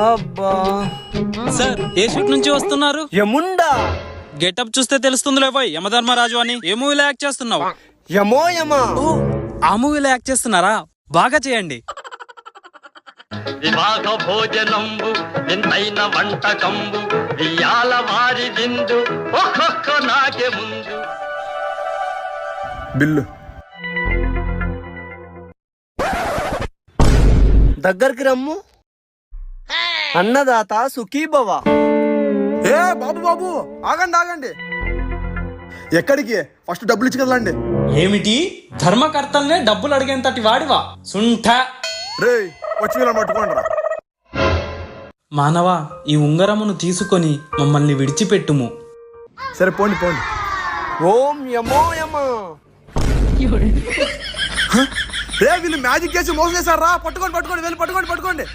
అబ్బా సార్ ఏ షూట్ నుంచి వస్తున్నారు? యముండా గెటప్ చూస్తే తెలుస్తుందిలే పోయ్ యమధర్మరాజు అని. ఏ మూవీలో యాక్ట్ చేస్తున్నావు? యమో యమా. ఓ ఆ మూవీలో యాక్ట్ చేస్తున్నారా? బాగా చేయండి. వివాహ భోజనంబు వింతైన వంటకంబు వియాల వారి విందు ఒక్కొక్క నాకే ముందు. బిల్లు దగ్గరికి రమ్ము. అన్నదాత సుఖీభవ. ఏ బాబు బాబు ఆగండి ఆగండి. ఎక్కడికి? ఫస్ట్ డబ్బులు ఇచ్చి కదలండి. ఏమిటి ధర్మకర్తల్నే డబ్బులు అడిగేంతటి వాడివా? సుంఠ. రే వచ్చి వీళ్ళని పట్టుకోండి రా. మానవా, ఈ ఉంగరమును తీసుకొని మమ్మల్ని విడిచిపెట్టుము. సరే పోండి పోండి. ఓం యమో యమా. రే వీళ్ళు మ్యాజిక్ చేసి మోసం చేశారా? పట్టుకోండి పట్టుకోండి వెళ్ళి పట్టుకోండి పట్టుకోండి.